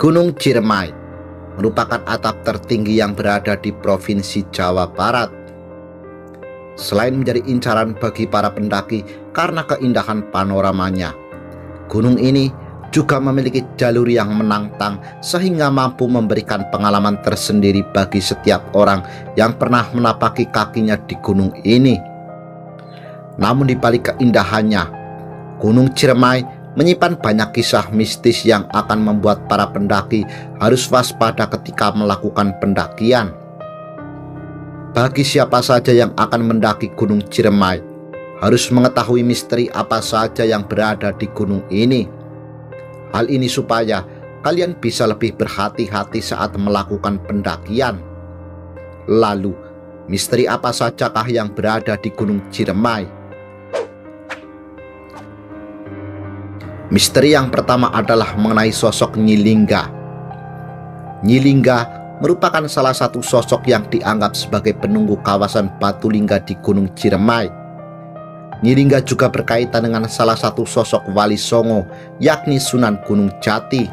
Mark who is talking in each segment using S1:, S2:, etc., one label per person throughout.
S1: Gunung Ciremai merupakan atap tertinggi yang berada di Provinsi Jawa Barat. Selain menjadi incaran bagi para pendaki karena keindahan panoramanya, gunung ini juga memiliki jalur yang menantang sehingga mampu memberikan pengalaman tersendiri bagi setiap orang yang pernah menapaki kakinya di gunung ini. Namun di balik keindahannya, Gunung Ciremai menyimpan banyak kisah mistis yang akan membuat para pendaki harus waspada ketika melakukan pendakian. Bagi siapa saja yang akan mendaki Gunung Ciremai, harus mengetahui misteri apa saja yang berada di gunung ini. Hal ini supaya kalian bisa lebih berhati-hati saat melakukan pendakian. Lalu, misteri apa sajakah yang berada di Gunung Ciremai? Misteri yang pertama adalah mengenai sosok Nyi Lingga. Nyi Lingga merupakan salah satu sosok yang dianggap sebagai penunggu kawasan Batu Lingga di Gunung Ciremai. Nyi Lingga juga berkaitan dengan salah satu sosok Wali Songo, yakni Sunan Gunung Jati.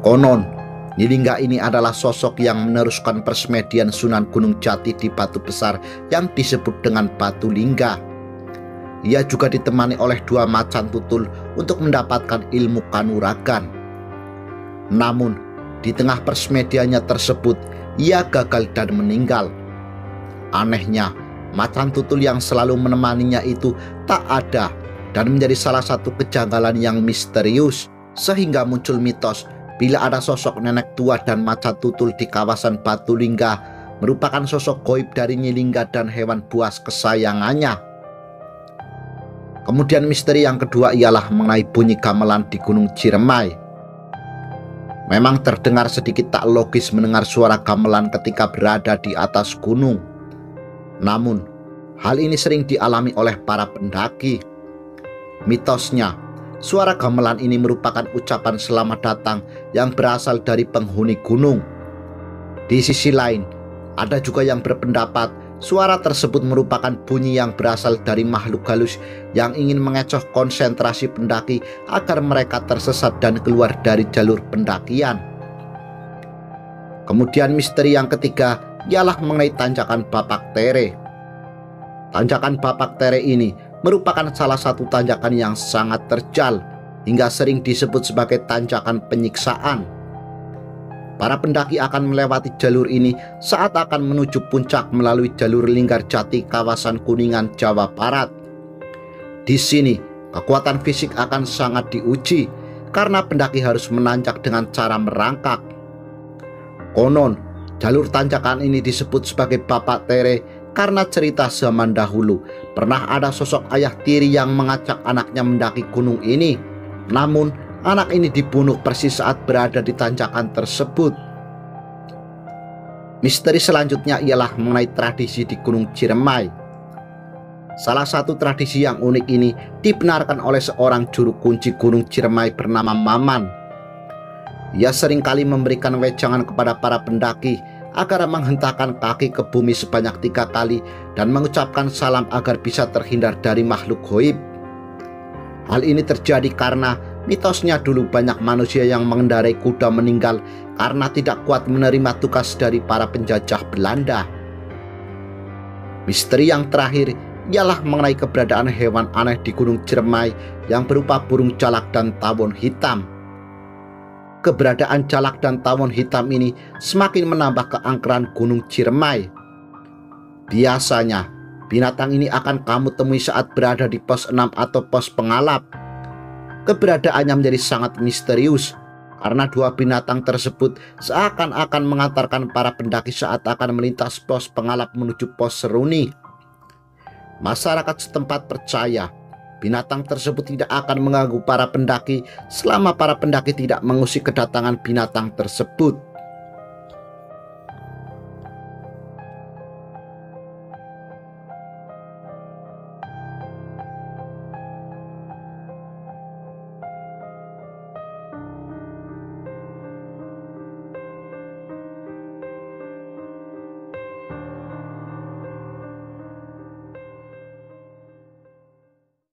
S1: Konon, Nyi Lingga ini adalah sosok yang meneruskan persemedian Sunan Gunung Jati di Batu Besar yang disebut dengan Batu Lingga. Ia juga ditemani oleh 2 macan tutul untuk mendapatkan ilmu kanuragan. Namun, di tengah persemediannya tersebut, ia gagal dan meninggal. Anehnya, macan tutul yang selalu menemaninya itu tak ada dan menjadi salah satu kejanggalan yang misterius, sehingga muncul mitos bila ada sosok nenek tua dan macan tutul di kawasan Batu Lingga merupakan sosok gaib dari Nyi Lingga dan hewan buas kesayangannya. Kemudian misteri yang kedua ialah mengenai bunyi gamelan di Gunung Ciremai. Memang terdengar sedikit tak logis mendengar suara gamelan ketika berada di atas gunung. Namun, hal ini sering dialami oleh para pendaki. Mitosnya, suara gamelan ini merupakan ucapan selamat datang yang berasal dari penghuni gunung. Di sisi lain, ada juga yang berpendapat suara tersebut merupakan bunyi yang berasal dari makhluk halus yang ingin mengecoh konsentrasi pendaki agar mereka tersesat dan keluar dari jalur pendakian. Kemudian misteri yang ketiga ialah mengenai tanjakan Bapak Tere. Tanjakan Bapak Tere ini merupakan salah satu tanjakan yang sangat terjal hingga sering disebut sebagai tanjakan penyiksaan. Para pendaki akan melewati jalur ini saat akan menuju puncak melalui jalur Linggarjati kawasan Kuningan, Jawa Barat. Di sini, kekuatan fisik akan sangat diuji karena pendaki harus menanjak dengan cara merangkak. Konon, jalur tanjakan ini disebut sebagai Bapak Tere karena cerita zaman dahulu pernah ada sosok ayah tiri yang mengajak anaknya mendaki gunung ini. Namun, anak ini dibunuh persis saat berada di tanjakan tersebut. Misteri selanjutnya ialah mengenai tradisi di Gunung Ciremai. Salah satu tradisi yang unik ini dibenarkan oleh seorang juru kunci Gunung Ciremai bernama Maman. Ia seringkali memberikan wejangan kepada para pendaki agar menghentakkan kaki ke bumi sebanyak 3 kali dan mengucapkan salam agar bisa terhindar dari makhluk gaib. Hal ini terjadi karena mitosnya dulu banyak manusia yang mengendarai kuda meninggal karena tidak kuat menerima tugas dari para penjajah Belanda. Misteri yang terakhir ialah mengenai keberadaan hewan aneh di Gunung Ciremai yang berupa burung jalak dan tawon hitam. Keberadaan jalak dan tawon hitam ini semakin menambah keangkeran Gunung Ciremai. Biasanya, binatang ini akan kamu temui saat berada di pos 6 atau pos pengalap. Keberadaannya menjadi sangat misterius karena 2 binatang tersebut seakan-akan mengantarkan para pendaki saat akan melintas pos pengalap menuju pos Seruni. Masyarakat setempat percaya binatang tersebut tidak akan mengganggu para pendaki selama para pendaki tidak mengusik kedatangan binatang tersebut.